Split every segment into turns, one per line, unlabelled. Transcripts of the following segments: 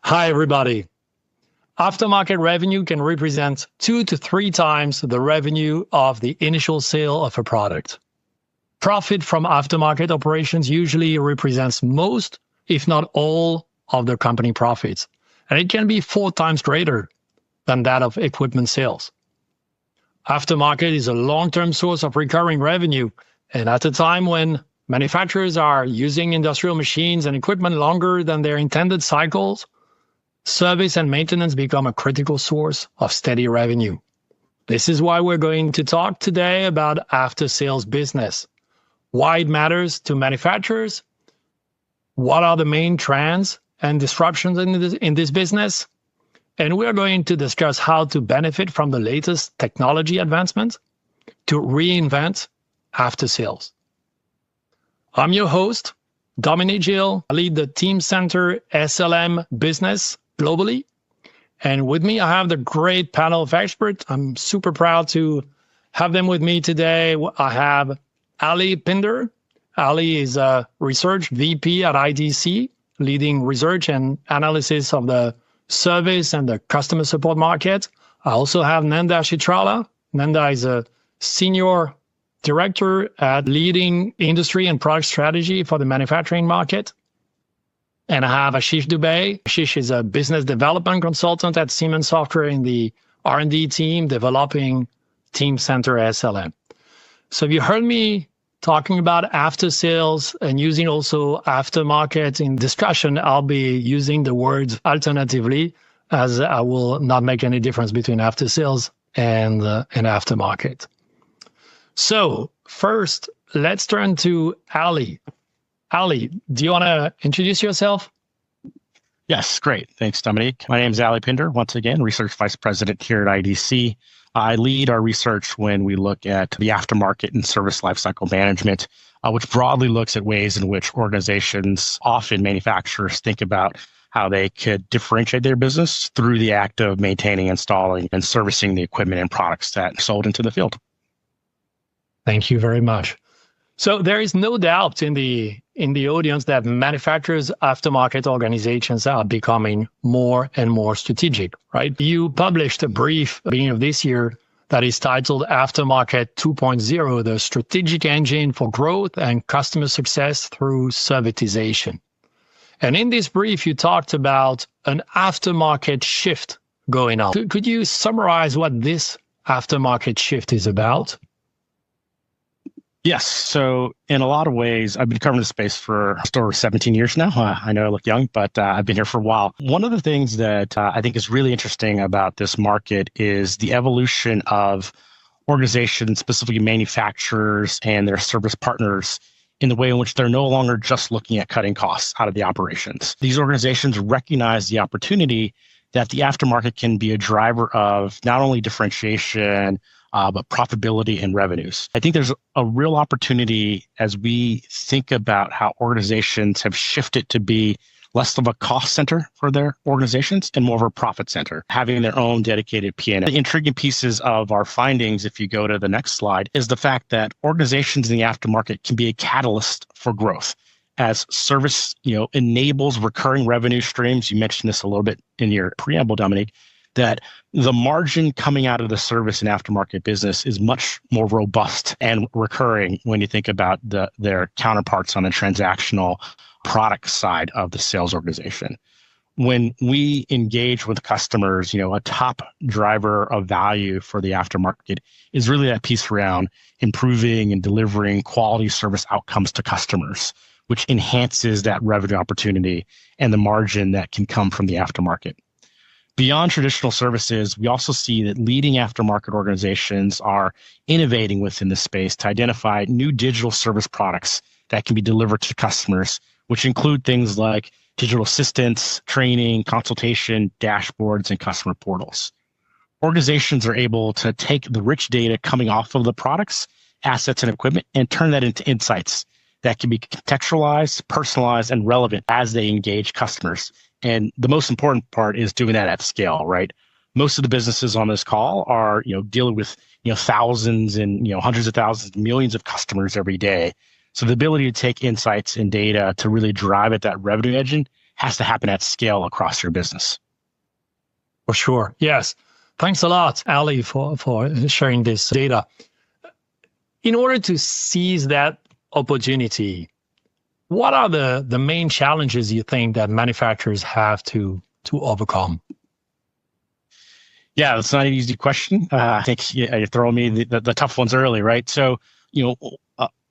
Hi, everybody. Aftermarket revenue can represent 2 to 3 times the revenue of the initial sale of a product. Profit from aftermarket operations usually represents most, if not all, of the company profits, and it can be 4 times greater than that of equipment sales. Aftermarket is a long-term source of recurring revenue, and at a time when manufacturers are using industrial machines and equipment longer than their intended cycles, service and maintenance become a critical source of steady revenue. This is why we're going to talk today about after-sales business, why it matters to manufacturers, what are the main trends and disruptions in this business, and we're going to discuss how to benefit from the latest technology advancements to reinvent after-sales. I'm your host, Dominique Gilles. I lead the Teamcenter SLM business globally. And with me, I have the great panel of experts. I'm super proud to have them with me today. I have Ali Pinder. Ali is a research VP at IDC, leading research and analysis of the service and the customer support market. I also have Nanda Chitrala. Nanda is a senior director at leading industry and product strategy for the manufacturing market. And I have Ashish Dubey. Ashish is a business development consultant at Siemens Software in the R&D team developing Teamcenter SLM. So you heard me talking about after sales and using also aftermarket in discussion. I'll be using the words alternatively, as I will not make any difference between after sales and aftermarket. So first, let's turn to Ali. Ali, do you want to introduce yourself?
Yes, great. Thanks, Dominique. My name is Ali Pinder, once again, Research Vice President here at IDC. I lead our research when we look at the aftermarket and service lifecycle management, which broadly looks at ways in which organizations, often manufacturers, think about how they could differentiate their business through the act of maintaining, installing, and servicing the equipment and products that are sold into the field.
Thank you very much. So there is no doubt in the audience that manufacturers' aftermarket organizations are becoming more and more strategic, right? You published a brief at the beginning of this year that is titled Aftermarket 2.0, the strategic engine for growth and customer success through servitization. And in this brief, you talked about an aftermarket shift going on. Could you summarize what this aftermarket shift is about?
Yes. So in a lot of ways, I've been covering this space for just over 17 years now. I know I look young, but I've been here for a while. One of the things that I think is really interesting about this market is the evolution of organizations, specifically manufacturers and their service partners, in the way in which they're no longer just looking at cutting costs out of the operations. These organizations recognize the opportunity that the aftermarket can be a driver of not only differentiation, but profitability and revenues. I think there's a real opportunity as we think about how organizations have shifted to be less of a cost center for their organizations and more of a profit center, having their own dedicated P&L. The intriguing pieces of our findings, if you go to the next slide, is the fact that organizations in the aftermarket can be a catalyst for growth as service, enables recurring revenue streams. You mentioned this a little bit in your preamble, Dominique, that the margin coming out of the service and aftermarket business is much more robust and recurring when you think about their counterparts on the transactional product side of the sales organization. When we engage with customers, a top driver of value for the aftermarket is really that piece around improving and delivering quality service outcomes to customers, which enhances that revenue opportunity and the margin that can come from the aftermarket. Beyond traditional services, we also see that leading aftermarket organizations are innovating within this space to identify new digital service products that can be delivered to customers, which include things like digital assistance, training, consultation, dashboards, and customer portals. Organizations are able to take the rich data coming off of the products, assets, and equipment and turn that into insights that can be contextualized, personalized, and relevant as they engage customers. And the most important part is doing that at scale, right? Most of the businesses on this call are, dealing with, thousands and, hundreds of thousands, millions of customers every day. So the ability to take insights and data to really drive at that revenue engine has to happen at scale across your business.
For sure. Yes. Thanks a lot, Ali, for sharing this data. In order to seize that opportunity, what are the main challenges you think that manufacturers have to overcome?
Yeah, that's not an easy question. I think you're throwing me the tough ones early, right? So,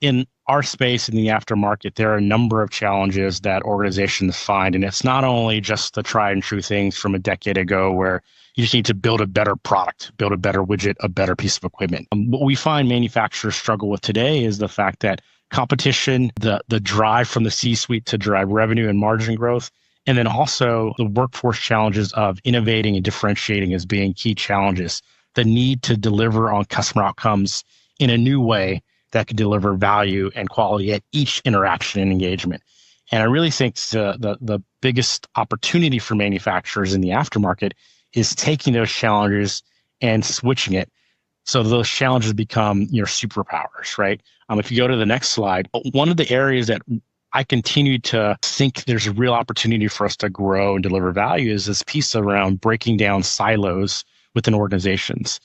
in our space in the aftermarket, there are a number of challenges that organizations find. And it's not only just the tried and true things from a decade ago where you just need to build a better product, build a better widget, a better piece of equipment. What we find manufacturers struggle with today is the fact that competition, the drive from the C-suite to drive revenue and margin growth, and then also the workforce challenges of innovating and differentiating as being key challenges. The need to deliver on customer outcomes in a new way that could deliver value and quality at each interaction and engagement. And I really think the biggest opportunity for manufacturers in the aftermarket is taking those challenges and switching it so those challenges become your superpowers, right? If you go to the next slide, one of the areas that I continue to think there's a real opportunity for us to grow and deliver value is this piece around breaking down silos within organizations.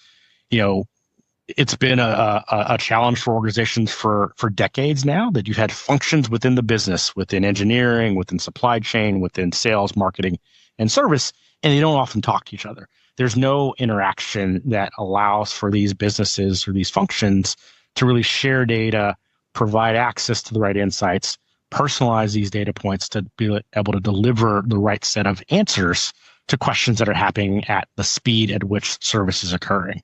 It's been a challenge for organizations for decades now that you've had functions within the business, within engineering, within supply chain, within sales, marketing, and service, and they don't often talk to each other. There's no interaction that allows for these businesses or these functions to really share data, provide access to the right insights, personalize these data points to be able to deliver the right set of answers to questions that are happening at the speed at which service is occurring.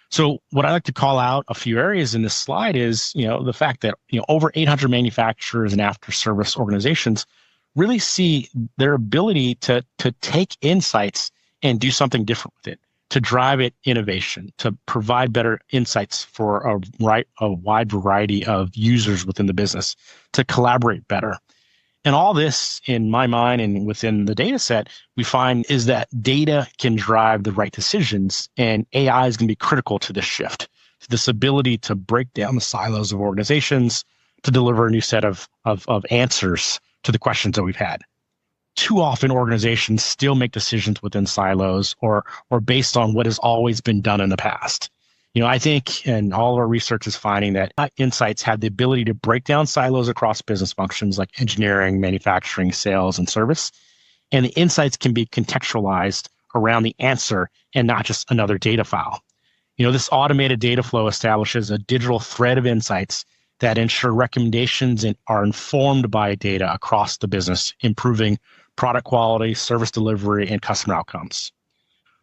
So what I like to call out a few areas in this slide is, the fact that, over 800 manufacturers and after service organizations really see their ability to take insights and do something different with it, to drive it innovation, to provide better insights for a wide variety of users within the business, to collaborate better. And all this, in my mind and within the data set, we find is that data can drive the right decisions, and AI is going to be critical to this shift, to this ability to break down the silos of organizations, to deliver a new set of answers to the questions that we've had. Too often, organizations still make decisions within silos or based on what has always been done in the past. I think, and all of our research is finding that insights have the ability to break down silos across business functions like engineering, manufacturing, sales, and service. And the insights can be contextualized around the answer and not just another data file. This automated data flow establishes a digital thread of insights that ensure recommendations are informed by data across the business, improving product quality, service delivery, and customer outcomes.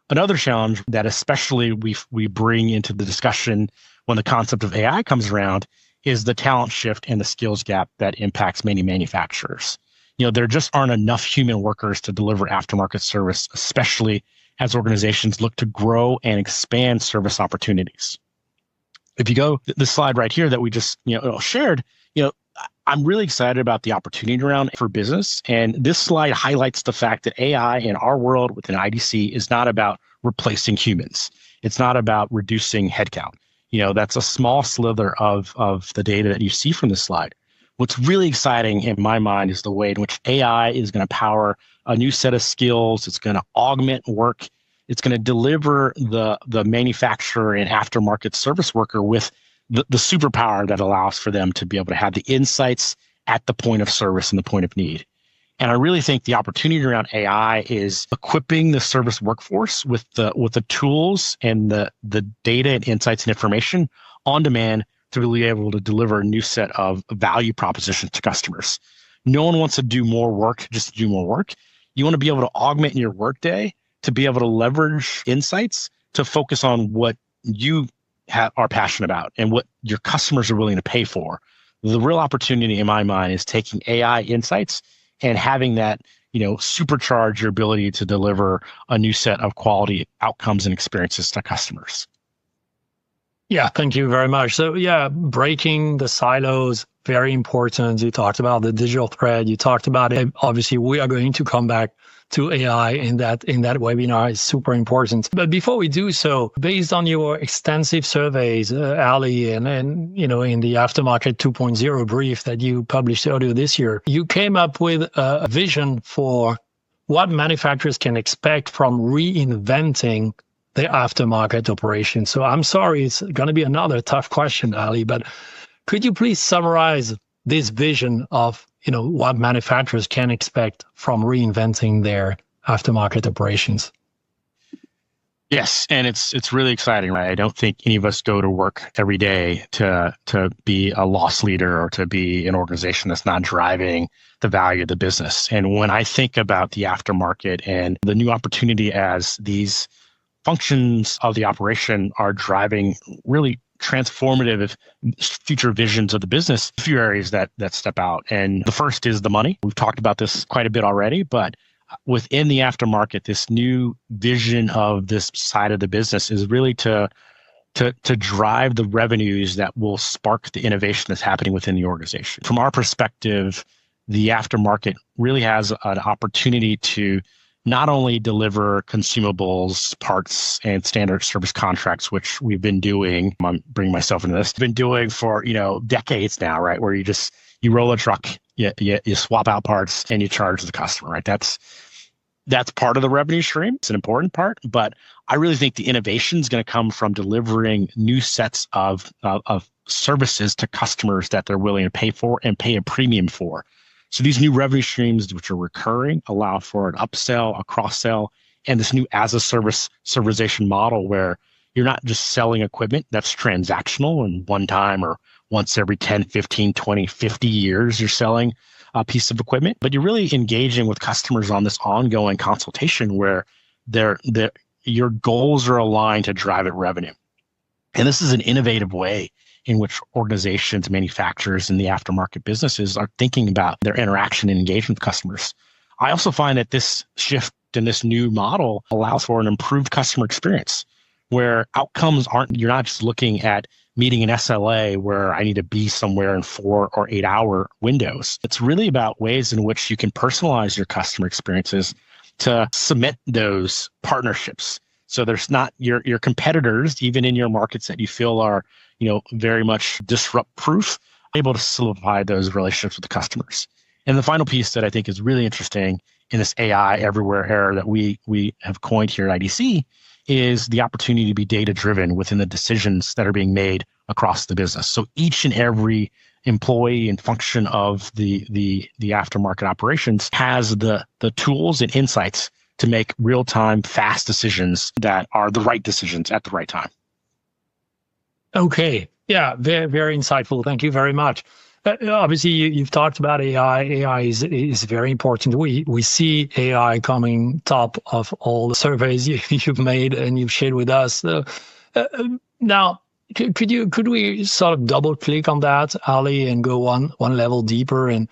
Another challenge that especially we bring into the discussion when the concept of AI comes around is the talent shift and the skills gap that impacts many manufacturers. There just aren't enough human workers to deliver aftermarket service, especially as organizations look to grow and expand service opportunities. If you go to the slide right here that we just shared, I'm really excited about the opportunity around for business. And this slide highlights the fact that AI in our world within IDC is not about replacing humans. It's not about reducing headcount. That's a small slither of the data that you see from this slide. What's really exciting in my mind is the way in which AI is going to power a new set of skills. It's going to augment work. It's going to deliver the manufacturer and aftermarket service worker with the superpower that allows for them to be able to have the insights at the point of service and the point of need. And I really think the opportunity around AI is equipping the service workforce with the tools and the data and insights and information on demand to really be able to deliver a new set of value propositions to customers. No one wants to do more work just to do more work. You want to be able to augment your workday to be able to leverage insights to focus on what you are passionate about and what your customers are willing to pay for. The real opportunity in my mind is taking AI insights and having that, supercharge your ability to deliver a new set of quality outcomes and experiences to customers.
Yeah, thank you very much. So yeah, breaking the silos, very important. You talked about the digital thread. You talked about it. Obviously, we are going to come back to AI in that webinar. It's super important. But before we do so, based on your extensive surveys, Ali, and in the Aftermarket 2.0 brief that you published earlier this year, you came up with a vision for what manufacturers can expect from reinventing the aftermarket operation. So I'm sorry, it's going to be another tough question, Ali, but could you please summarize this vision of what manufacturers can expect from reinventing their aftermarket operations?
Yes, and it's really exciting, right? I don't think any of us go to work every day to be a loss leader or to be an organization that's not driving the value of the business. And when I think about the aftermarket and the new opportunity as these functions of the operation are driving really transformative future visions of the business, a few areas that step out. And the first is the money. We've talked about this quite a bit already, but within the aftermarket, this new vision of this side of the business is really to drive the revenues that will spark the innovation that's happening within the organization. From our perspective, the aftermarket really has an opportunity to not only deliver consumables, parts, and standard service contracts, which we've been doing. I'm bringing myself into this. Been doing for decades now, right? Where you roll a truck, you swap out parts, and you charge the customer, right? That's part of the revenue stream. It's an important part, but I really think the innovation is going to come from delivering new sets of services to customers that they're willing to pay for and pay a premium for. So these new revenue streams, which are recurring, allow for an upsell, a cross-sell, and this new as-a-service servization model where you're not just selling equipment that's transactional and one time or once every 10, 15, 20, 50 years you're selling a piece of equipment, but you're really engaging with customers on this ongoing consultation where your goals are aligned to drive it revenue. And this is an innovative way in which organizations, manufacturers, and the aftermarket businesses are thinking about their interaction and engagement with customers. I also find that this shift in this new model allows for an improved customer experience where outcomes you're not just looking at meeting an SLA where I need to be somewhere in 4 or 8 hour windows. It's really about ways in which you can personalize your customer experiences to submit those partnerships. So there's not your competitors, even in your markets that you feel are very much disrupt proof, able to solidify those relationships with the customers. And the final piece that I think is really interesting in this AI everywhere era that we have coined here at IDC is the opportunity to be data driven within the decisions that are being made across the business. So each and every employee and function of the aftermarket operations has the tools and insights to make real-time, fast decisions that are the right decisions at the right time.
Okay. Yeah, very, very insightful. Thank you very much. Obviously, you've talked about AI. AI is very important. We see AI coming top of all the surveys you've made and you've shared with us. Now, could we sort of double click on that, Ali, and go one level deeper? And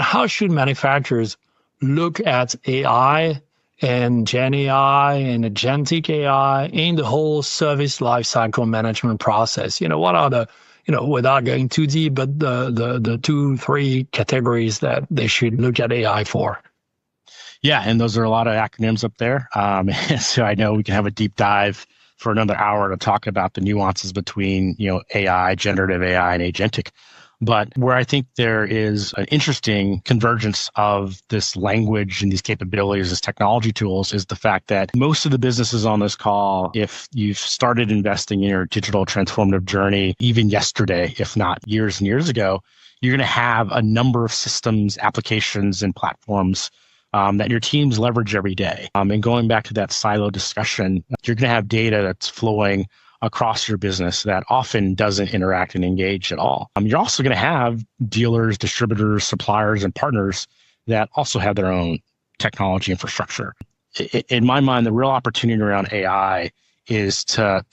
how should manufacturers look at AI and Gen AI and agentic AI in the whole service lifecycle management process? What are the, without going too deep, but the 2-3 categories that they should look at AI for?
Yeah, and those are a lot of acronyms up there. So I know we can have a deep dive for another hour to talk about the nuances between, AI, generative AI, and agentic. But where I think there is an interesting convergence of this language and these capabilities, these technology tools, is the fact that most of the businesses on this call, if you've started investing in your digital transformative journey, even yesterday, if not years and years ago, you're going to have a number of systems, applications, and platforms that your teams leverage every day. And going back to that silo discussion, you're going to have data that's flowing across your business that often doesn't interact and engage at all. You're also going to have dealers, distributors, suppliers, and partners that also have their own technology infrastructure. In my mind, the real opportunity around AI is to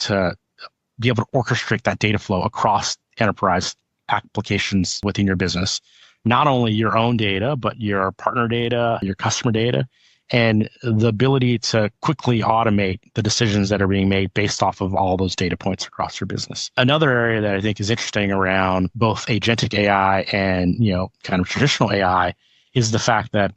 be able to orchestrate that data flow across enterprise applications within your business. Not only your own data, but your partner data, your customer data, and the ability to quickly automate the decisions that are being made based off of all those data points across your business. Another area that I think is interesting around both agentic AI and, kind of traditional AI is the fact that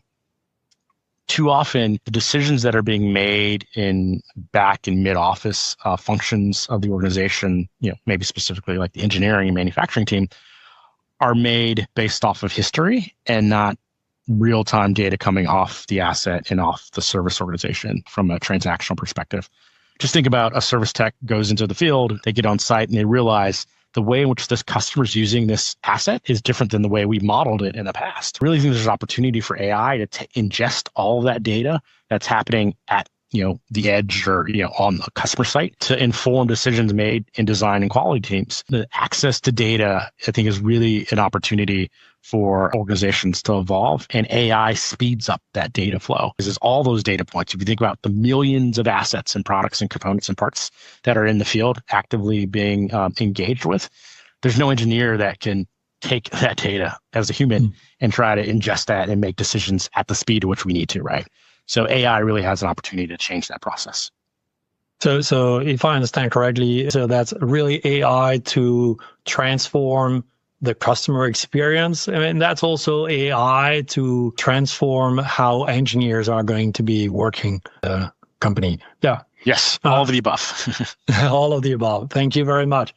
too often the decisions that are being made in back and mid office functions of the organization, maybe specifically like the engineering and manufacturing team, are made based off of history and not real-time data coming off the asset and off the service organization from a transactional perspective. Just think about a service tech goes into the field, they get on site and they realize the way in which this customer is using this asset is different than the way we modeled it in the past. I really think there's an opportunity for AI to ingest all of that data that's happening at the edge or on the customer site to inform decisions made in design and quality teams. The access to data, I think, is really an opportunity for organizations to evolve, and AI speeds up that data flow. Because it's all those data points. If you think about the millions of assets and products and components and parts that are in the field actively being engaged with, there's no engineer that can take that data as a human and try to ingest that and make decisions at the speed at which we need to, right? So AI really has an opportunity to change that process.
So if I understand correctly, so that's really AI to transform the customer experience. I mean, that's also AI to transform how engineers are going to be working the company. Yeah.
Yes, all of the above.
All of the above. Thank you very much.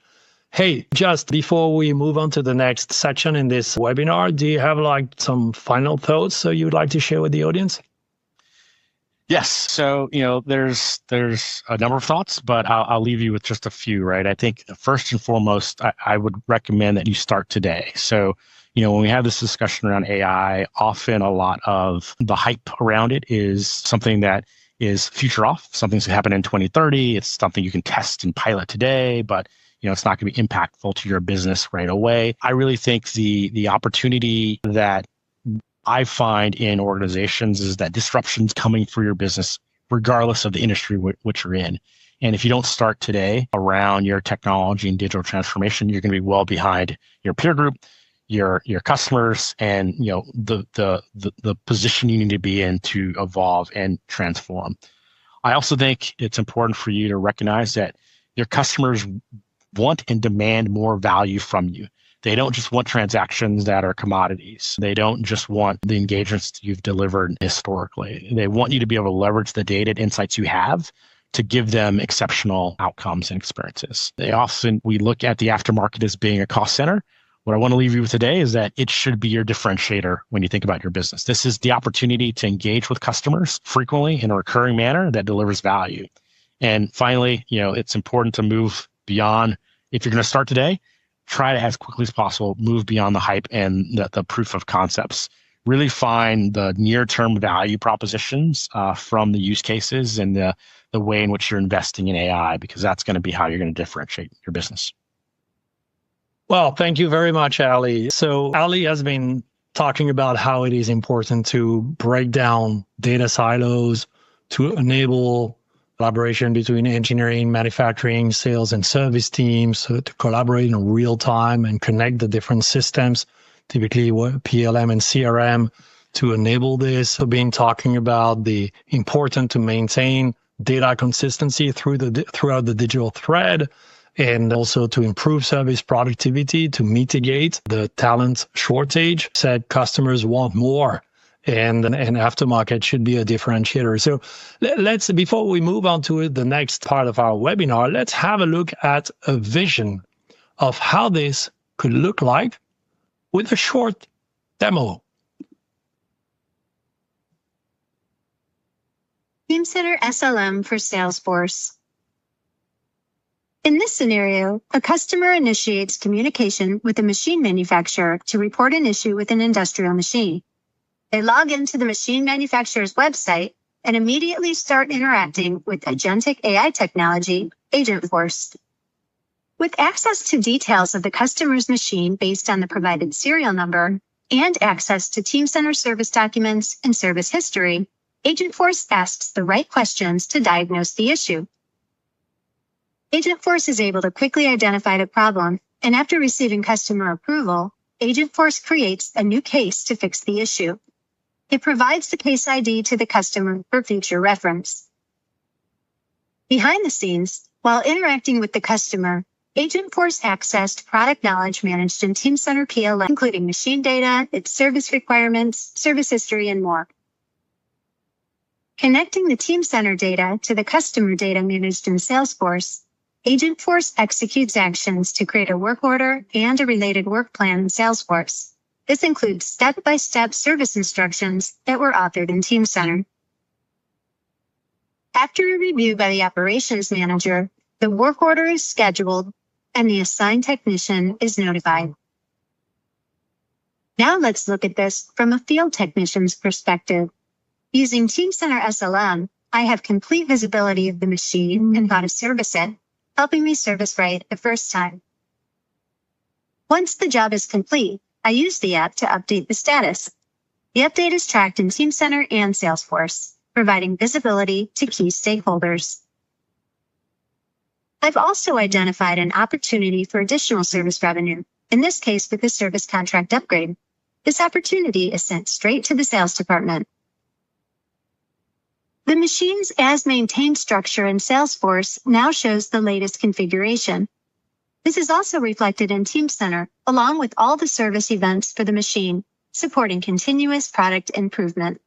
Hey, just before we move on to the next section in this webinar, do you have some final thoughts you'd like to share with the audience?
Yes. So, there's a number of thoughts, but I'll leave you with just a few, right? I think first and foremost, I would recommend that you start today. So, when we have this discussion around AI, often a lot of the hype around it is something that is future off. Something's going to happen in 2030. It's something you can test and pilot today, but it's not going to be impactful to your business right away. I really think the opportunity that I find in organizations is that disruption's coming for your business, regardless of the industry which you're in. And if you don't start today around your technology and digital transformation, you're going to be well behind your peer group, your customers, and the position you need to be in to evolve and transform. I also think it's important for you to recognize that your customers want and demand more value from you. They don't just want transactions that are commodities. They don't just want the engagements you've delivered historically. They want you to be able to leverage the data and insights you have to give them exceptional outcomes and experiences. We look at the aftermarket as being a cost center. What I want to leave you with today is that it should be your differentiator when you think about your business. This is the opportunity to engage with customers frequently in a recurring manner that delivers value. And finally, it's important to move beyond. If you're going to start today, try to, as quickly as possible, move beyond the hype and the proof of concepts. Really find the near-term value propositions from the use cases and the way in which you're investing in AI, because that's going to be how you're going to differentiate your business.
Well, thank you very much, Ali. So Ali has been talking about how it is important to break down data silos to enable collaboration between engineering, manufacturing, sales, and service teams to collaborate in real time and connect the different systems, typically PLM and CRM, to enable this. So been talking about the important to maintain data consistency throughout the digital thread, and also to improve service productivity, to mitigate the talent shortage. Said customers want more. And aftermarket should be a differentiator. So let's, before we move on to the next part of our webinar, let's have a look at a vision of how this could look like with a short demo.
Teamcenter SLM for Salesforce. In this scenario, a customer initiates communication with a machine manufacturer to report an issue with an industrial machine. They log into the machine manufacturer's website and immediately start interacting with agentic AI technology, Agentforce. With access to details of the customer's machine based on the provided serial number and access to Teamcenter service documents and service history, Agentforce asks the right questions to diagnose the issue. Agentforce is able to quickly identify the problem, and after receiving customer approval, Agentforce creates a new case to fix the issue. It provides the case ID to the customer for future reference. Behind the scenes, while interacting with the customer, Agentforce accessed product knowledge managed in Teamcenter PLM, including machine data, its service requirements, service history, and more. Connecting the Teamcenter data to the customer data managed in Salesforce, Agentforce executes actions to create a work order and a related work plan in Salesforce. This includes step-by-step service instructions that were authored in Teamcenter. After a review by the operations manager, the work order is scheduled and the assigned technician is notified. Now let's look at this from a field technician's perspective. Using Teamcenter SLM, I have complete visibility of the machine and how to service it, helping me service right the first time. Once the job is complete, I use the app to update the status. The update is tracked in Teamcenter and Salesforce, providing visibility to key stakeholders. I've also identified an opportunity for additional service revenue, in this case with a service contract upgrade. This opportunity is sent straight to the sales department. The machine's as-maintained structure in Salesforce now shows the latest configuration. This is also reflected in Teamcenter, along with all the service events for the machine, supporting continuous product improvement.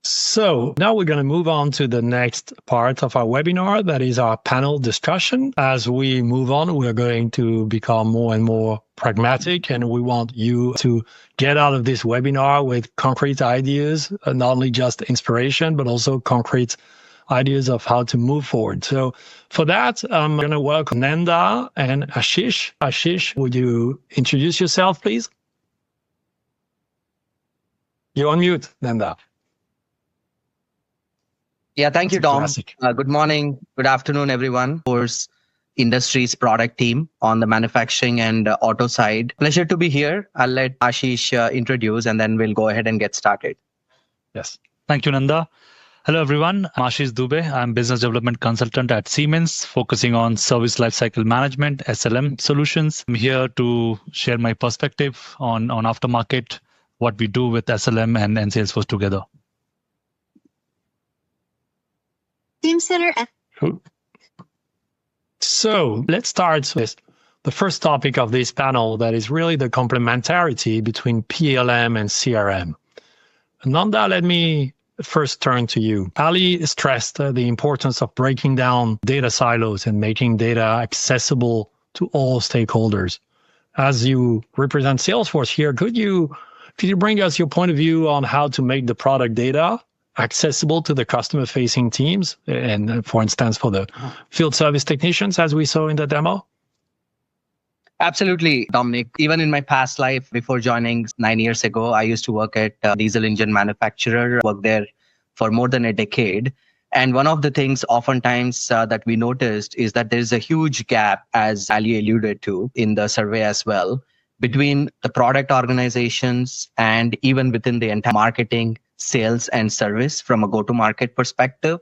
So now we're going to move on to the next part of our webinar, that is our panel discussion. As we move on, we're going to become more and more pragmatic, and we want you to get out of this webinar with concrete ideas, not only just inspiration, but also concrete ideas of how to move forward. So for that, I'm going to welcome Nanda and Ashish. Ashish, would you introduce yourself, please? You're on mute, Nanda.
Yeah, thank you, Dom.
Classic.
Good morning, good afternoon, everyone. Force Industries product team on the manufacturing and auto side. Pleasure to be here. I'll let Ashish introduce, and then we'll go ahead and get started.
Yes.
Thank you, Nanda. Hello, everyone. I'm Ashish Dubey. I'm business development consultant at Siemens, focusing on service lifecycle management, SLM solutions. I'm here to share my perspective on aftermarket, what we do with SLM and Salesforce together.
Teamcenter.
So let's start with the first topic of this panel, that is really the complementarity between PLM and CRM. Nanda, let me first turn to you. Ali stressed the importance of breaking down data silos and making data accessible to all stakeholders. As you represent Salesforce here, could you bring us your point of view on how to make the product data accessible to the customer-facing teams, and for instance, for the field service technicians, as we saw in the demo?
Absolutely, Dominic. Even in my past life, before joining 9 years ago, I used to work at a diesel engine manufacturer, worked there for more than a decade. And one of the things oftentimes that we noticed is that there's a huge gap, as Ali alluded to in the survey as well, between the product organizations and even within the entire marketing, sales, and service from a go-to-market perspective.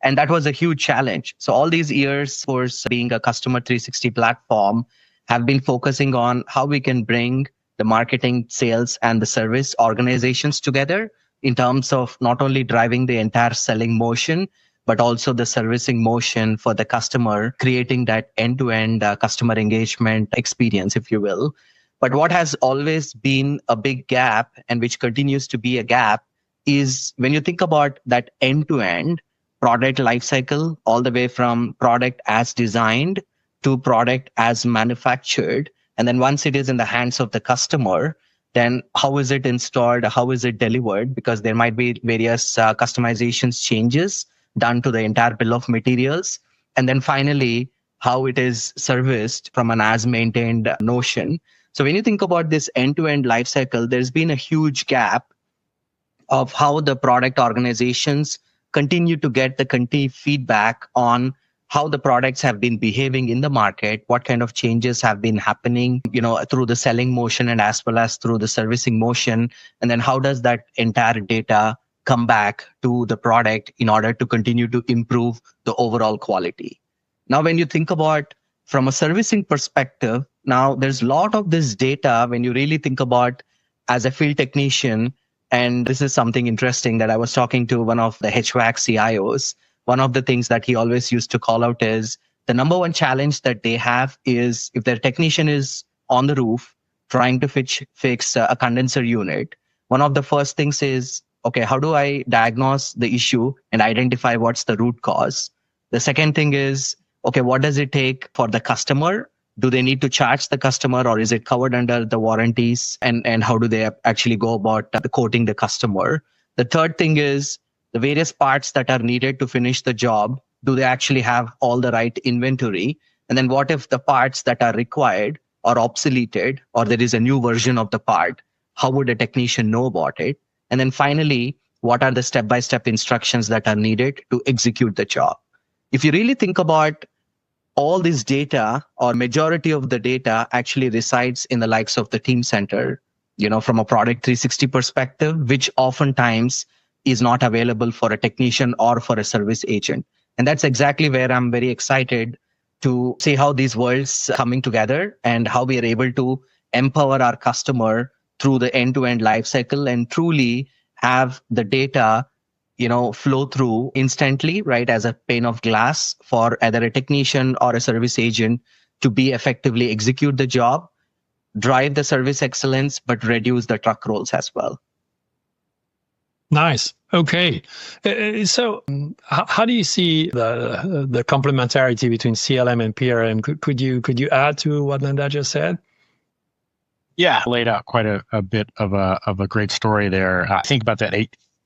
And that was a huge challenge. So all these years, for being a customer 360 platform, have been focusing on how we can bring the marketing, sales, and the service organizations together in terms of not only driving the entire selling motion, but also the servicing motion for the customer, creating that end-to-end customer engagement experience, if you will. But what has always been a big gap, and which continues to be a gap, is when you think about that end-to-end product lifecycle, all the way from product as designed to product as manufactured. And then once it is in the hands of the customer, then how is it installed? How is it delivered? Because there might be various customizations, changes done to the entire bill of materials. And then finally, how it is serviced from an as-maintained notion. So when you think about this end-to-end life cycle, there's been a huge gap of how the product organizations continue to get the continued feedback on how the products have been behaving in the market, what kind of changes have been happening, through the selling motion and as well as through the servicing motion. And then how does that entire data come back to the product in order to continue to improve the overall quality? Now, when you think about from a servicing perspective, now there's a lot of this data when you really think about as a field technician, and this is something interesting that I was talking to one of the HVAC CIOs. One of the things that he always used to call out is the number one challenge that they have is if their technician is on the roof trying to fix a condenser unit, one of the first things is, okay, how do I diagnose the issue and identify what's the root cause? The second thing is, okay, what does it take for the customer? Do they need to charge the customer, or is it covered under the warranties? And how do they actually go about quoting the customer? The third thing is the various parts that are needed to finish the job. Do they actually have all the right inventory? And then what if the parts that are required are obsoleted, or there is a new version of the part? How would a technician know about it? And then finally, what are the step-by-step instructions that are needed to execute the job? If you really think about all this data, or majority of the data actually resides in the likes of the Teamcenter, from a product 360 perspective, which oftentimes is not available for a technician or for a service agent. And that's exactly where I'm very excited to see how these worlds coming together and how we are able to empower our customer through the end-to-end life cycle and truly have the data flow through instantly, right, as a pane of glass for either a technician or a service agent to be effectively execute the job, drive the service excellence, but reduce the truck rolls as well.
Nice. Okay. So how do you see the complementarity between CLM and PRM? Could you add to what Nanda just said?
Yeah, laid out quite a bit of a great story there. I think about that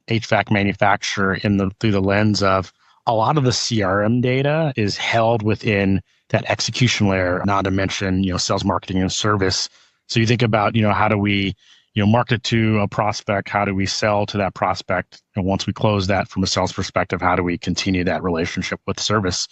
HVAC manufacturer through the lens of a lot of the CRM data is held within that execution layer, not to mention, sales, marketing, and service. So you think about, how do we, market to a prospect? How do we sell to that prospect? And once we close that from a sales perspective, how do we continue that relationship with service?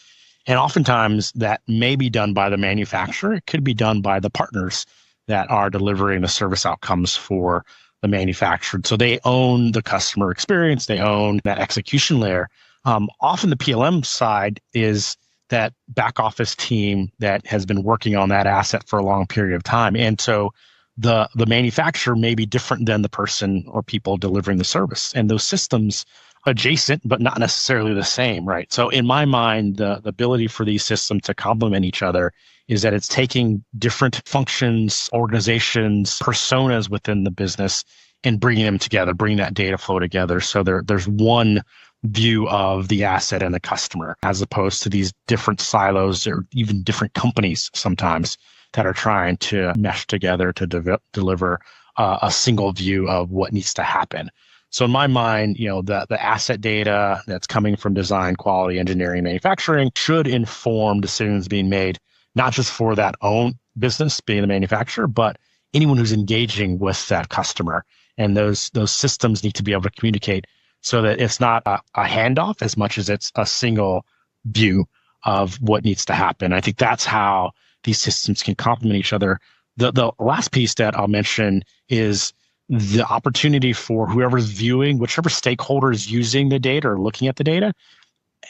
And oftentimes that may be done by the manufacturer. It could be done by the partners that are delivering the service outcomes for the manufacturer. So they own the customer experience. They own that execution layer. Often the PLM side is that back office team that has been working on that asset for a long period of time. And so the manufacturer may be different than the person or people delivering the service. And those systems adjacent, but not necessarily the same, right? So in my mind, the ability for these systems to complement each other is that it's taking different functions, organizations, personas within the business and bringing them together, bringing that data flow together. So there's one view of the asset and the customer, as opposed to these different silos or even different companies sometimes that are trying to mesh together to deliver a single view of what needs to happen. So in my mind, the asset data that's coming from design, quality, engineering, manufacturing should inform decisions being made, not just for that own business being the manufacturer, but anyone who's engaging with that customer. And those systems need to be able to communicate so that it's not a handoff as much as it's a single view of what needs to happen. I think that's how these systems can complement each other. The last piece that I'll mention is the opportunity for whoever's viewing, whichever stakeholder is using the data or looking at the data,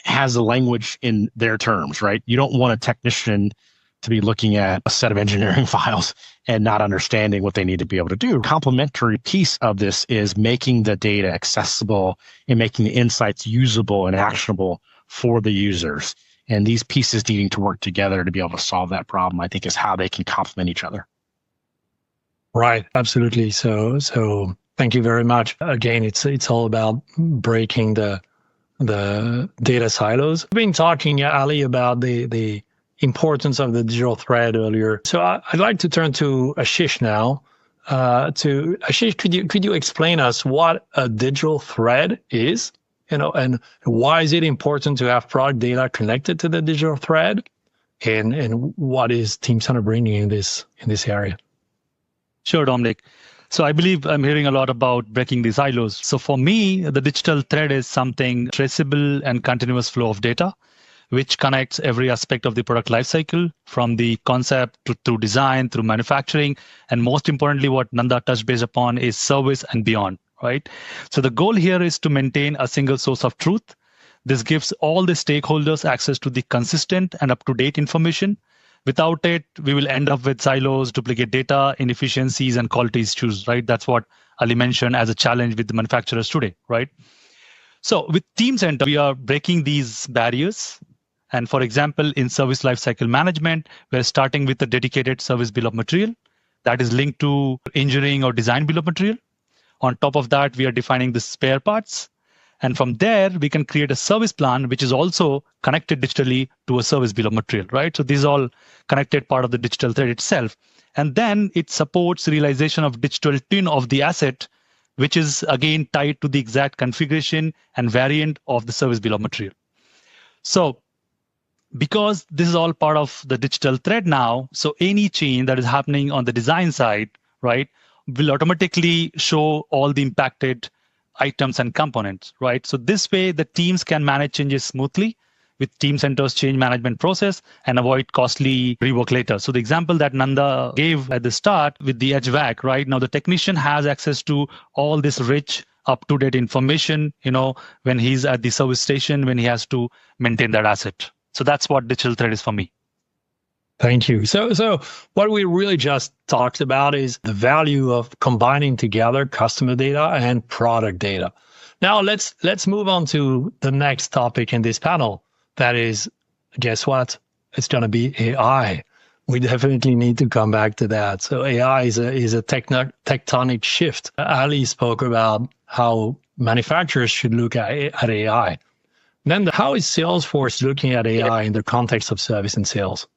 has the language in their terms, right? You don't want a technician to be looking at a set of engineering files and not understanding what they need to be able to do. Complementary piece of this is making the data accessible and making the insights usable and actionable for the users. And these pieces needing to work together to be able to solve that problem, I think, is how they can complement each other.
Right, absolutely. So thank you very much. Again, it's all about breaking the data silos. We've been talking, Ali, about the importance of the digital thread earlier. So I'd like to turn to Ashish now. Ashish, could you explain us what a digital thread is? And why is it important to have product data connected to the digital thread? And what is Teamcenter bringing in this area?
Sure, Dominic. So I believe I'm hearing a lot about breaking the silos. So for me, the digital thread is something traceable and continuous flow of data, which connects every aspect of the product lifecycle, from the concept through design, through manufacturing, and most importantly, what Nanda touched base upon is service and beyond, right? So the goal here is to maintain a single source of truth. This gives all the stakeholders access to the consistent and up-to-date information, Without it, we will end up with silos, duplicate data, inefficiencies, and quality issues, right? That's what Ali mentioned as a challenge with the manufacturers today, right? So with Teamcenter, we are breaking these barriers. And for example, in service lifecycle management, we're starting with a dedicated service bill of material that is linked to engineering or design bill of material. On top of that, we are defining the spare parts. And from there, we can create a service plan, which is also connected digitally to a service bill of material, right? So these are all connected part of the digital thread itself. And then it supports realization of digital twin of the asset, which is again tied to the exact configuration and variant of the service bill of material. So because this is all part of the digital thread now, so any change that is happening on the design side, right, will automatically show all the impacted items and components, right? So this way, the teams can manage changes smoothly with Teamcenter's change management process and avoid costly rework later. So the example that Nanda gave at the start with the HVAC, right? Now the technician has access to all this rich, up-to-date information, when he's at the service station, when he has to maintain that asset. So that's what digital thread is for me.
Thank you. So what we really just talked about is the value of combining together customer data and product data. Now let's move on to the next topic in this panel. That is, guess what? It's going to be AI. We definitely need to come back to that. So AI is a tectonic shift. Ali spoke about how manufacturers should look at AI. Then how is Salesforce looking at AI in the context of service and sales?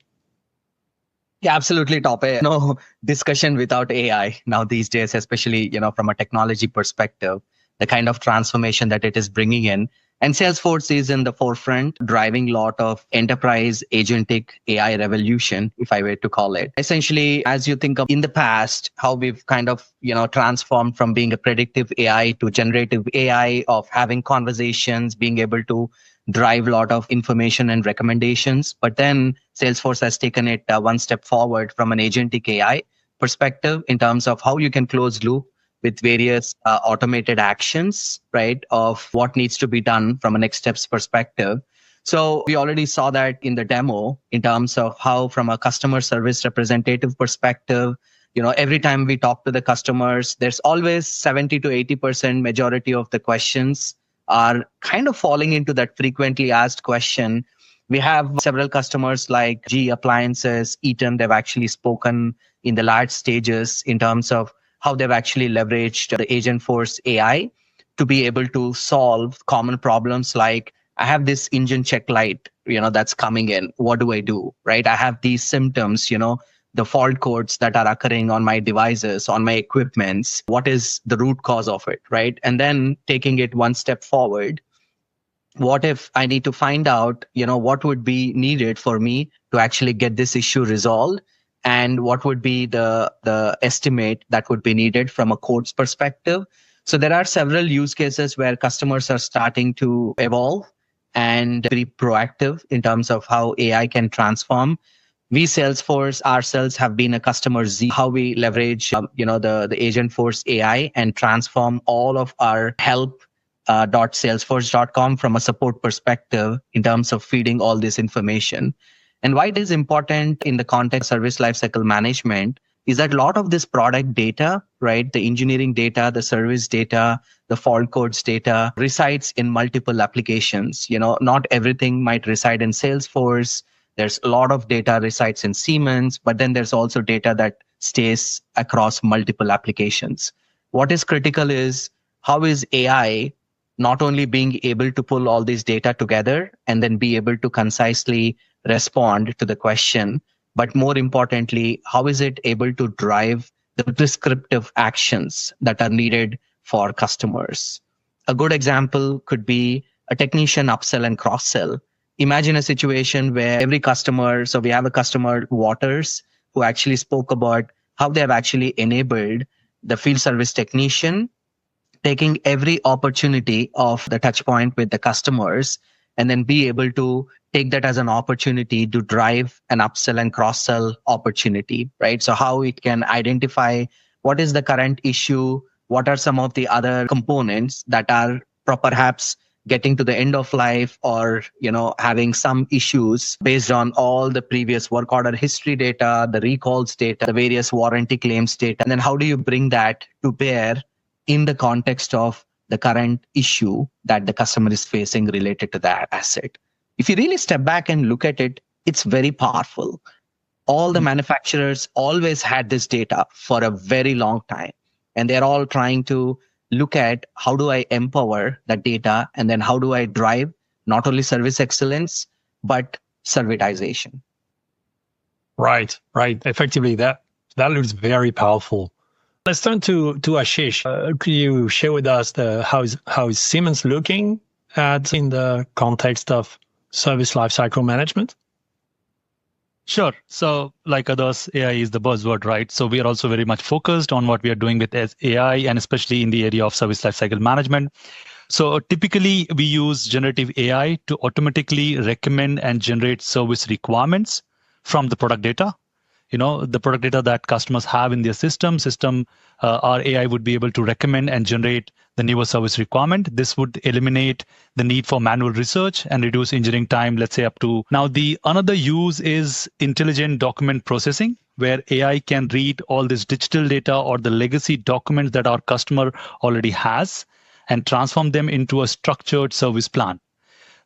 Yeah, absolutely, Tope. No discussion without AI now these days, especially, from a technology perspective, the kind of transformation that it is bringing in. And Salesforce is in the forefront, driving a lot of enterprise agentic AI revolution, if I were to call it. Essentially, as you think of in the past, how we've kind of, transformed from being a predictive AI to generative AI, of having conversations, being able to drive a lot of information and recommendations. But then Salesforce has taken it one step forward from an agentic AI perspective in terms of how you can close loop with various automated actions, right, of what needs to be done from a next steps perspective. So we already saw that in the demo in terms of how, from a customer service representative perspective, every time we talk to the customers, there's always 70 to 80% majority of the questions are kind of falling into that frequently asked question. We have several customers like GE Appliances, Eaton, they've actually spoken in the large stages in terms of how they've actually leveraged the Agentforce AI to be able to solve common problems like, I have this engine check light, that's coming in. What do I do, right? I have these symptoms, the fault codes that are occurring on my devices, on my equipments. What is the root cause of it, right? And then taking it one step forward, what if I need to find out, what would be needed for me to actually get this issue resolved? And what would be the estimate that would be needed from a code's perspective? So there are several use cases where customers are starting to evolve and be proactive in terms of how AI can transform. We Salesforce ourselves have been a customer Z, how we leverage, the Agentforce AI and transform all of our help.salesforce.com from a support perspective in terms of feeding all this information. And why it is important in the context of service lifecycle management is that a lot of this product data, right, the engineering data, the service data, the fault codes data resides in multiple applications. Not everything might reside in Salesforce. There's a lot of data resides in Siemens, but then there's also data that stays across multiple applications. What is critical is how is AI not only being able to pull all this data together and then be able to concisely respond to the question, but more importantly, how is it able to drive the prescriptive actions that are needed for customers? A good example could be a technician upsell and cross-sell. Imagine a situation where every customer, so we have a customer, Waters, who actually spoke about how they have actually enabled the field service technician taking every opportunity of the touch point with the customers and then be able to take that as an opportunity to drive an upsell and cross-sell opportunity, right? So how it can identify what is the current issue, what are some of the other components that are perhaps getting to the end of life or, having some issues based on all the previous work order history data, the recalls data, the various warranty claims data. And then how do you bring that to bear in the context of the current issue that the customer is facing related to that asset? If you really step back and look at it, it's very powerful. All the manufacturers always had this data for a very long time, and they're all trying to look at how do I empower that data, and then how do I drive not only service excellence, but servitization.
Right. Effectively, that looks very powerful. Let's turn to Ashish. Could you share with us how is Siemens looking at in the context of service lifecycle management?
Sure. So like others, AI is the buzzword, right? So we are also very much focused on what we are doing with AI, and especially in the area of service lifecycle management. So typically we use generative AI to automatically recommend and generate service requirements from the product data. The product data that customers have in their system, our AI would be able to recommend and generate the newer service requirement. This would eliminate the need for manual research and reduce engineering time, let's say up to. Now, the another use is intelligent document processing, where AI can read all this digital data or the legacy documents that our customer already has and transform them into a structured service plan.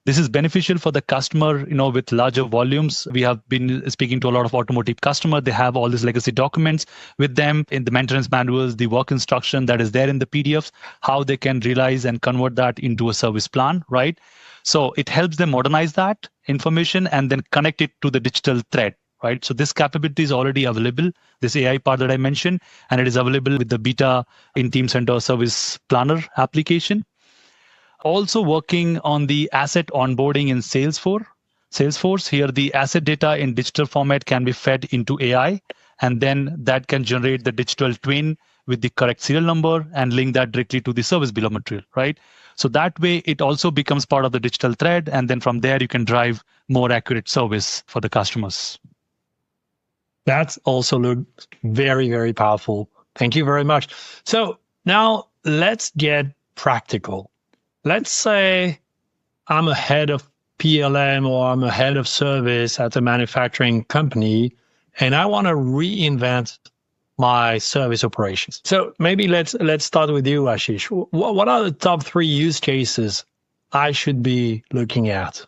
This is beneficial for the customer, with larger volumes. We have been speaking to a lot of automotive customers. They have all these legacy documents with them in the maintenance manuals, the work instruction that is there in the PDFs, how they can realize and convert that into a service plan, right? So it helps them modernize that information and then connect it to the digital thread, right? So this capability is already available, this AI part that I mentioned, and it is available with the beta in Teamcenter Service Planner application. Also working on the asset onboarding in Salesforce. Here, the asset data in digital format can be fed into AI, and then that can generate the digital twin with the correct serial number and link that directly to the service bill of material, right? So that way, it also becomes part of the digital thread, and then from there, you can drive more accurate service for the customers.
That also looked very, very powerful. Thank you very much. So now let's get practical. Let's say I'm a head of PLM or I'm a head of service at a manufacturing company, and I want to reinvent my service operations. So maybe let's start with you, Ashish. What are the top 3 use cases I should be looking at?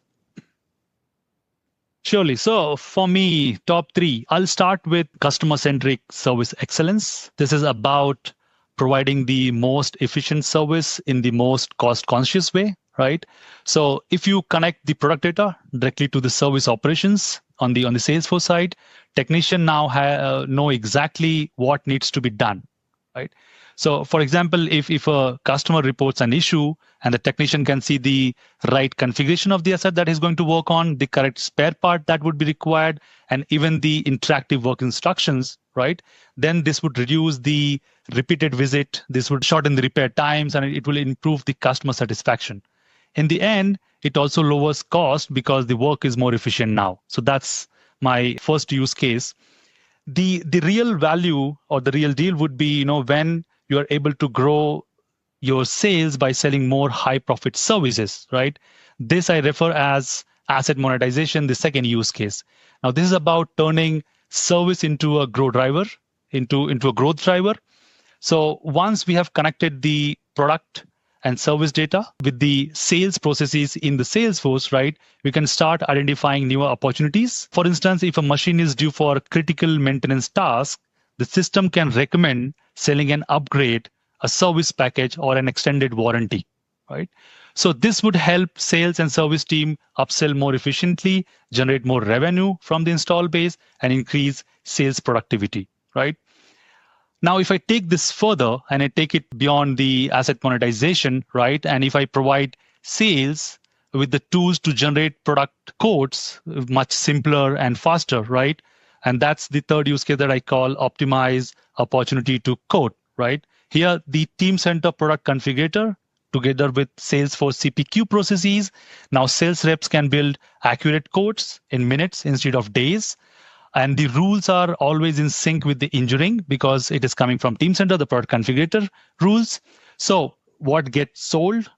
Surely. So for me, top 3, I'll start with customer-centric service excellence. This is about providing the most efficient service in the most cost-conscious way, right? So if you connect the product data directly to the service operations on the Salesforce side, technician now know exactly what needs to be done, right? So for example, if a customer reports an issue and the technician can see the right configuration of the asset that he's going to work on, the correct spare part that would be required, and even the interactive work instructions, right? Then this would reduce the repeated visit. This would shorten the repair times, and it will improve the customer satisfaction. In the end, it also lowers cost because the work is more efficient now. So that's my first use case. The real value or the real deal would be, when you are able to grow your sales by selling more high profit services, right? This I refer as asset monetization, the second use case. Now, this is about turning service into a growth driver, into a growth driver. So once we have connected the product and service data with the sales processes in the Salesforce, right, we can start identifying newer opportunities. For instance, if a machine is due for a critical maintenance task, the system can recommend selling an upgrade, a service package, or an extended warranty, right? So this would help sales and service team upsell more efficiently, generate more revenue from the install base, and increase sales productivity, right? Now, if I take this further and I take it beyond the asset monetization, right, and if I provide sales with the tools to generate product quotes much simpler and faster, right? And that's the third use case that I call optimize opportunity to quote, right? Here, the Teamcenter product configurator together with Salesforce CPQ processes, now sales reps can build accurate quotes in minutes instead of days. And the rules are always in sync with the engineering because it is coming from Teamcenter, the product configurator rules. So what gets sold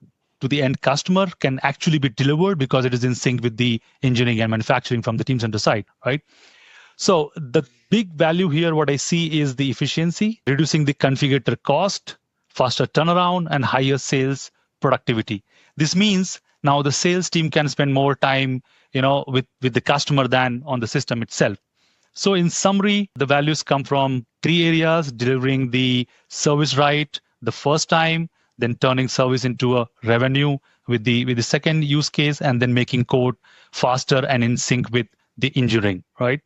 to the end customer can actually be delivered because it is in sync with the engineering and manufacturing from the Teamcenter side, right? So the big value here, what I see is the efficiency, reducing the configurator cost, faster turnaround, and higher sales productivity. This means now the sales team can spend more time, with the customer than on the system itself. So in summary, the values come from 3 areas: delivering the service right the first time, then turning service into a revenue with the second use case, and then making code faster and in sync with the engineering, right?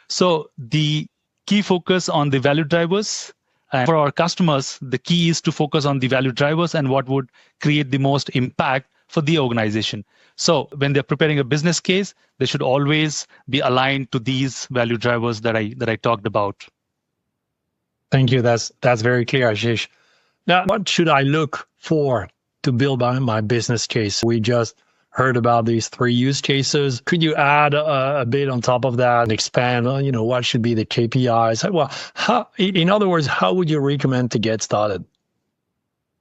So the key focus on the value drivers. And for our customers, the key is to focus on the value drivers and what would create the most impact for the organization. So when they're preparing a business case, they should always be aligned to these value drivers that I talked about.
Thank you. That's very clear, Ashish. Now, what should I look for to build my business case? We just heard about these 3 use cases. Could you add a bit on top of that and expand on, what should be the KPIs? Well, in other words, how would you recommend to get started?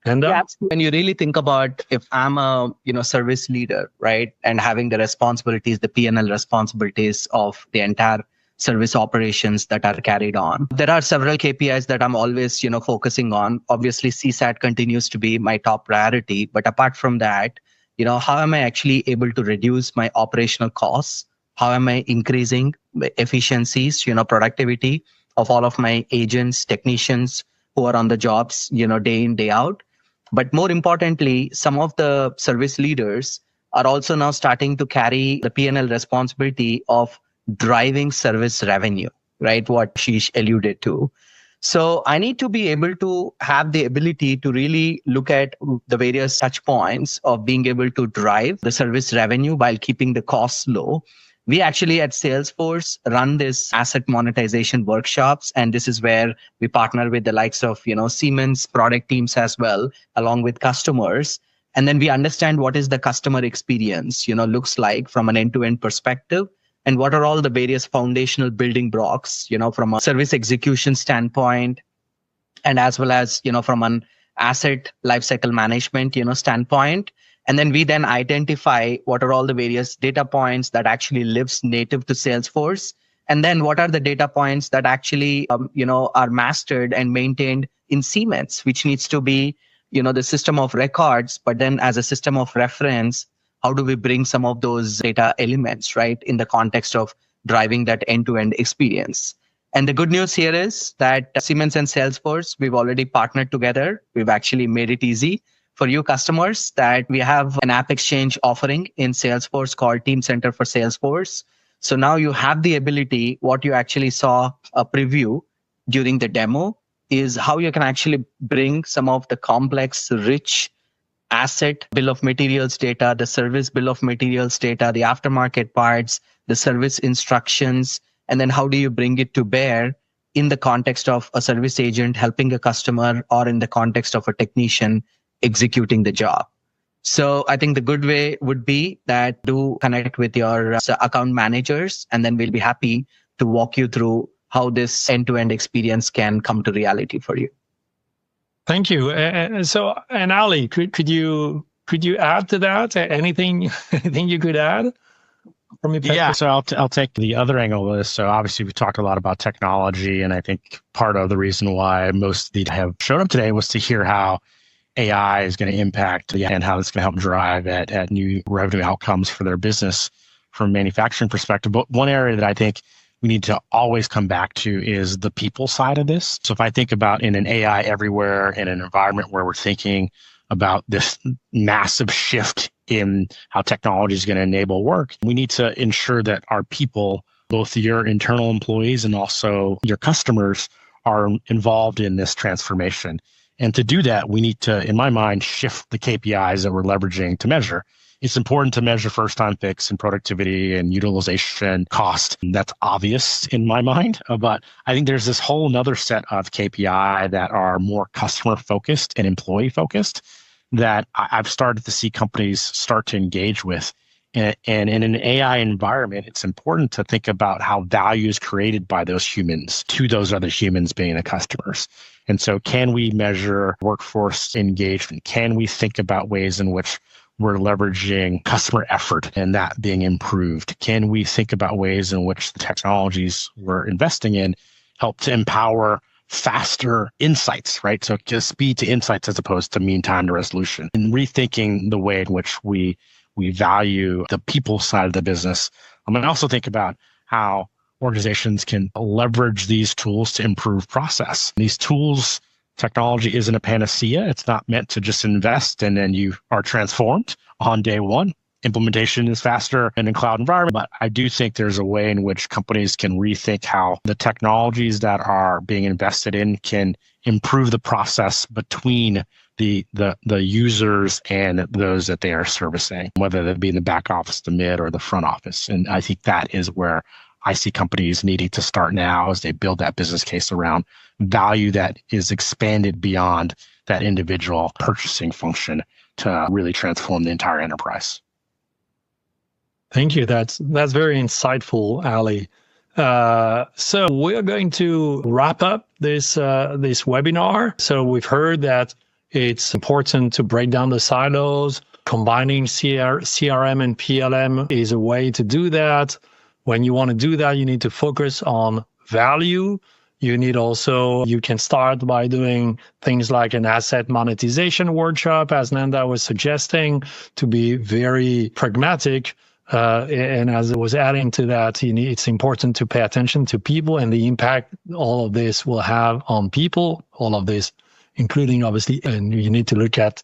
And
when you really think about, if I'm a service leader, right, and having the responsibilities, the P&L responsibilities of the entire service operations that are carried on, there are several KPIs that I'm always focusing on. Obviously, CSAT continues to be my top priority, but apart from that, how am I actually able to reduce my operational costs? How am I increasing efficiencies, productivity of all of my agents, technicians who are on the jobs, day in, day out? But more importantly, some of the service leaders are also now starting to carry the P&L responsibility of driving service revenue, right? What Ashish alluded to. So I need to be able to have the ability to really look at the various touch points of being able to drive the service revenue while keeping the costs low. We actually at Salesforce run this asset monetization workshops, and this is where we partner with the likes of, Siemens product teams as well, along with customers. And then we understand what is the customer experience, looks like from an end-to-end perspective. And what are all the various foundational building blocks, from a service execution standpoint, and as well as, from an asset lifecycle management, standpoint. And then we then identify what are all the various data points that actually lives native to Salesforce. And then what are the data points that actually, are mastered and maintained in Siemens, which needs to be, the system of records, but then as a system of reference, how do we bring some of those data elements, right, in the context of driving that end-to-end experience? And the good news here is that Siemens and Salesforce, we've already partnered together. We've actually made it easy for you customers that we have an App Exchange offering in Salesforce called Teamcenter for Salesforce. So now you have the ability, what you actually saw a preview during the demo is how you can actually bring some of the complex, rich asset bill of materials data, the service bill of materials data, the aftermarket parts, the service instructions, and then how do you bring it to bear in the context of a service agent helping a customer or in the context of a technician executing the job. So I think the good way would be that do connect with your account managers, and then we'll be happy to walk you through how this end-to-end experience can come to reality for you.
Thank you. And Ali, could you add to that? Anything you could add from your perspective?
Yeah, so I'll take the other angle of this. So obviously we talked a lot about technology, and I think part of the reason why most of these have shown up today was to hear how AI is going to impact and how it's going to help drive at new revenue outcomes for their business from a manufacturing perspective. But one area that I think we need to always come back to is the people side of this. So if I think about in an AI everywhere, in an environment where we're thinking about this massive shift in how technology is going to enable work, we need to ensure that our people, both your internal employees and also your customers, are involved in this transformation. And to do that, we need to, in my mind, shift the KPIs that we're leveraging to measure. It's important to measure first-time fix and productivity and utilization cost. That's obvious in my mind, but I think there's this whole nother set of KPI that are more customer-focused and employee-focused that I've started to see companies start to engage with. And in an AI environment, it's important to think about how value is created by those humans to those other humans being the customers. And so can we measure workforce engagement? Can we think about ways in which we're leveraging customer effort and that being improved? Can we think about ways in which the technologies we're investing in help to empower faster insights, right? So just speed to insights as opposed to mean time to resolution, and rethinking the way in which we value the people side of the business. I'm going to also think about how organizations can leverage these tools to improve process. These tools, technology isn't a panacea. It's not meant to just invest and then you are transformed on day one. Implementation is faster in a cloud environment, but I do think there's a way in which companies can rethink how the technologies that are being invested in can improve the process between the users and those that they are servicing, whether that be in the back office, the mid, or the front office. And I think that is where I see companies needing to start now as they build that business case around value that is expanded beyond that individual purchasing function to really transform the entire enterprise.
Thank you. That's very insightful, Ali. So we're going to wrap up this webinar. So we've heard that it's important to break down the silos. Combining CRM and PLM is a way to do that. When you want to do that, you need to focus on value. You can start by doing things like an asset monetization workshop, as Nanda was suggesting, to be very pragmatic. And as I was adding to that, it's important to pay attention to people and the impact all of this will have on people, all of this, including obviously, and you need to look at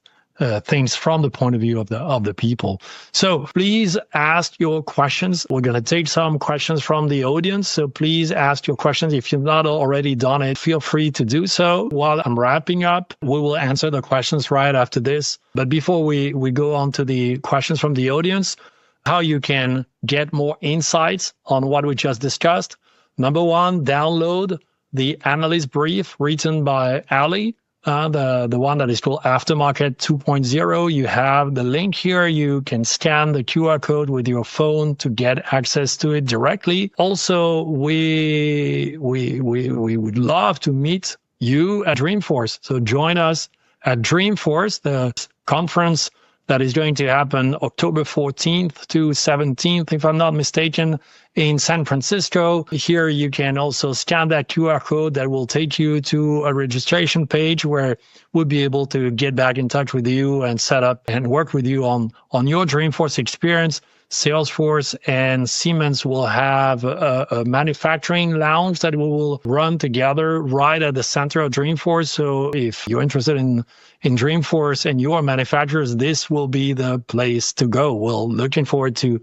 things from the point of view of the people. So please ask your questions. We're going to take some questions from the audience. So please ask your questions. If you've not already done it, feel free to do so. While I'm wrapping up, we will answer the questions right after this. But before we go on to the questions from the audience, how you can get more insights on what we just discussed. Number one, download the analyst brief written by Ali. The one that is called Aftermarket 2.0. You have the link here. You can scan the QR code with your phone to get access to it directly. Also, we would love to meet you at Dreamforce. So join us at Dreamforce, the conference that is going to happen October 14th to 17th, if I'm not mistaken, in San Francisco. Here you can also scan that QR code that will take you to a registration page where we'll be able to get back in touch with you and set up and work with you on your Dreamforce experience. Salesforce and Siemens will have a manufacturing lounge that we will run together right at the center of Dreamforce. So if you're interested in Dreamforce and your manufacturers, this will be the place to go. We're looking forward to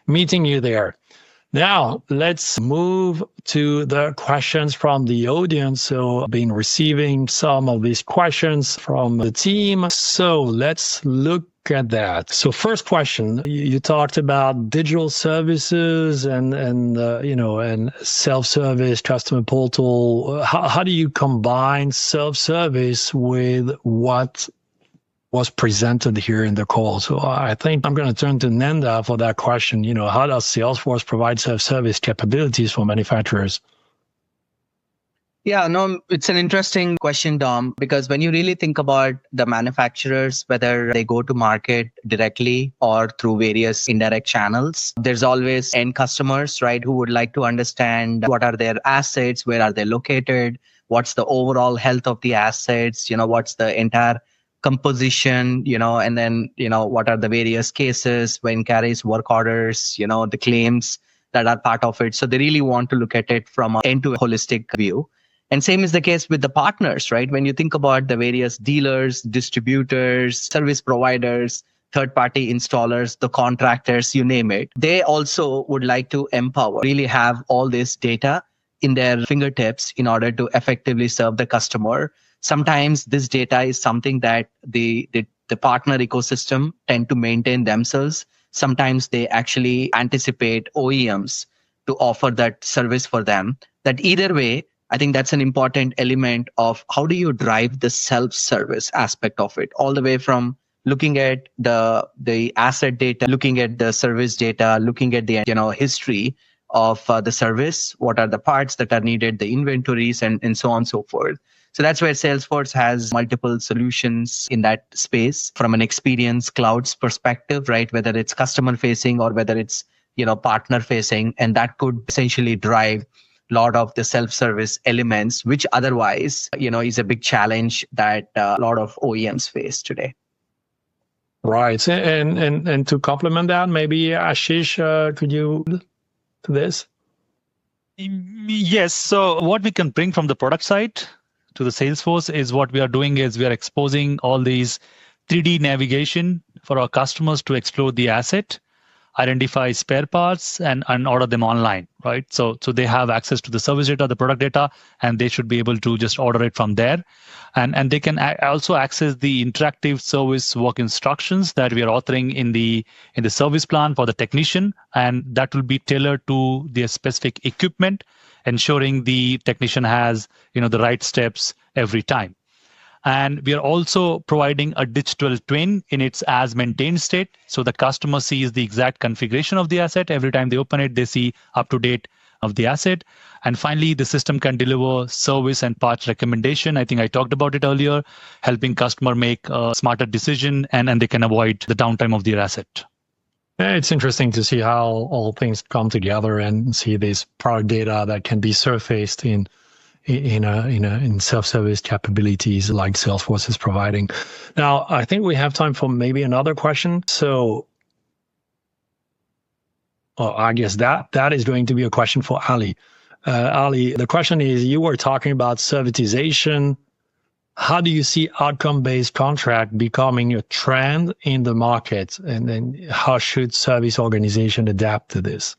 meeting you there. Now, let's move to the questions from the audience. So I've been receiving some of these questions from the team. So let's look at that. So first question, you talked about digital services and self-service, customer portal. How do you combine self-service with what was presented here in the call? So I think I'm going to turn to Nanda for that question. How does Salesforce provide self-service capabilities for manufacturers?
Yeah, no, it's an interesting question, Dom, because when you really think about the manufacturers, whether they go to market directly or through various indirect channels, there's always end customers, right, who would like to understand what are their assets, where are they located, what's the overall health of the assets, what's the entire composition, and then, what are the various cases, when carries work orders, the claims that are part of it. So they really want to look at it from an end-to-end holistic view. And same is the case with the partners, right? When you think about the various dealers, distributors, service providers, third-party installers, the contractors, you name it, they also would like to empower, really have all this data in their fingertips in order to effectively serve the customer. Sometimes this data is something that the partner ecosystem tend to maintain themselves. Sometimes they actually anticipate OEMs to offer that service for them. That either way, I think that's an important element of how do you drive the self-service aspect of it, all the way from looking at the asset data, looking at the service data, looking at the history of the service, what are the parts that are needed, the inventories, and so on and so forth. So that's where Salesforce has multiple solutions in that space from an experience clouds perspective, right? Whether it's customer facing or whether it's partner facing, and that could essentially drive a lot of the self-service elements, which otherwise is a big challenge that a lot of OEMs face today.
Right. And to complement that, maybe Ashish, could you to this?
Yes. So what we can bring from the product side to the Salesforce is what we are doing is we are exposing all these 3D navigation for our customers to explore the asset, identify spare parts, and order them online, right? So they have access to the service data, the product data, and they should be able to just order it from there. And they can also access the interactive service work instructions that we are authoring in the service plan for the technician, and that will be tailored to their specific equipment, ensuring the technician has the right steps every time. And we are also providing a digital twin in its as maintained state. So the customer sees the exact configuration of the asset. Every time they open it, they see up to date of the asset. And finally, the system can deliver service and parts recommendation. I think I talked about it earlier, helping customer make a smarter decision and they can avoid the downtime of their asset.
It's interesting to see how all things come together and see this product data that can be surfaced in self-service capabilities like Salesforce is providing. Now, I think we have time for maybe another question. So, I guess that is going to be a question for Ali. Ali, the question is, you were talking about servitization. How do you see outcome-based contract becoming a trend in the market? And then how should service organization adapt to this?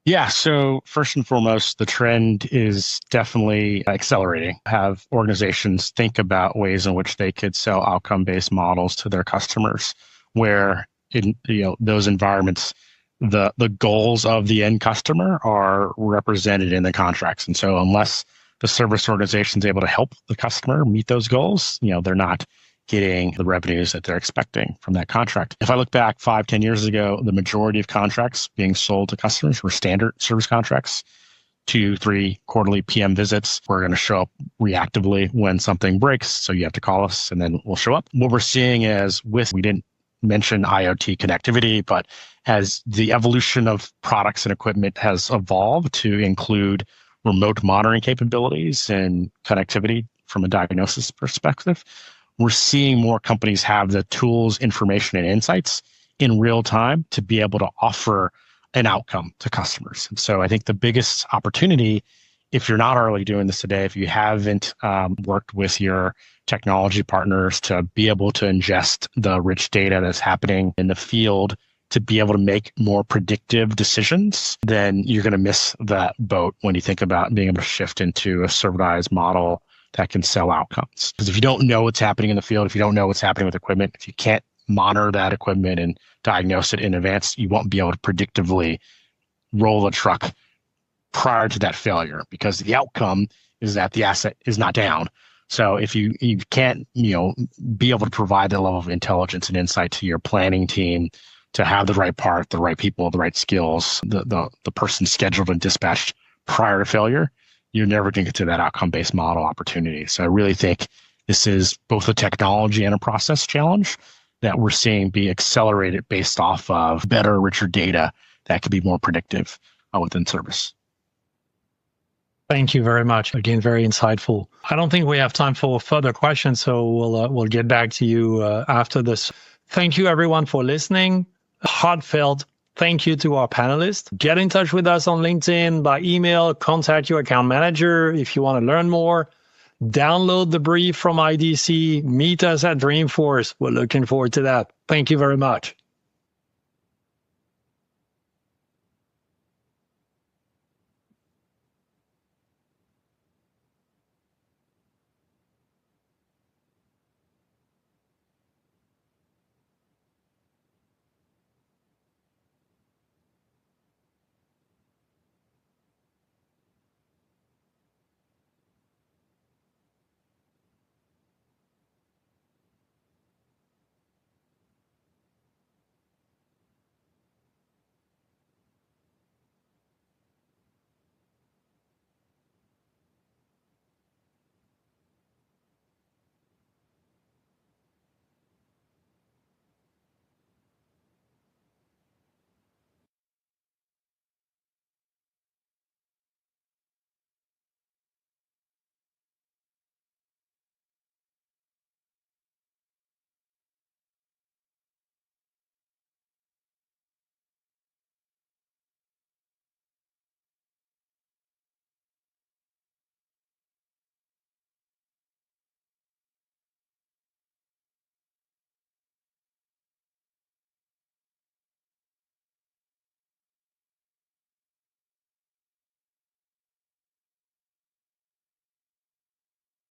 Yeah, so first and foremost, the trend is definitely accelerating. Have organizations think about ways in which they could sell outcome-based models to their customers, where in those environments, the goals of the end customer are represented in the contracts. And so unless the service organization is able to help the customer meet those goals, they're not getting the revenues that they're expecting from that contract. If I look back 5-10 years ago, the majority of contracts being sold to customers were standard service contracts, 2-3 quarterly PM visits. We're going to show up reactively when something breaks. So you have to call us and then we'll show up. What we're seeing is we didn't mention IoT connectivity, but as the evolution of products and equipment has evolved to include remote monitoring capabilities and connectivity from a diagnosis perspective, we're seeing more companies have the tools, information, and insights in real time to be able to offer an outcome to customers. And so I think the biggest opportunity, if you're not already doing this today, if you haven't worked with your technology partners to be able to ingest the rich data that's happening in the field to be able to make more predictive decisions, then you're going to miss that boat when you think about being able to shift into a servitized model that can sell outcomes. Because if you don't know what's happening in the field, if you don't know what's happening with equipment, if you can't monitor that equipment and diagnose it in advance, you won't be able to predictively roll the truck prior to that failure, because the outcome is that the asset is not down. So if you can't be able to provide that level of intelligence and insight to your planning team to have the right part, the right people, the right skills, the person scheduled and dispatched prior to failure, you're never going to get to that outcome-based model opportunity. So I really think this is both a technology and a process challenge that we're seeing be accelerated based off of better, richer data that could be more predictive within service.
Thank you very much. Again, very insightful. I don't think we have time for further questions, so we'll get back to you after this. Thank you, everyone, for listening. Heartfelt thank you to our panelists. Get in touch with us on LinkedIn, by email, contact your account manager if you want to learn more. Download the brief from IDC. Meet us at Dreamforce. We're looking forward to that. Thank you very much.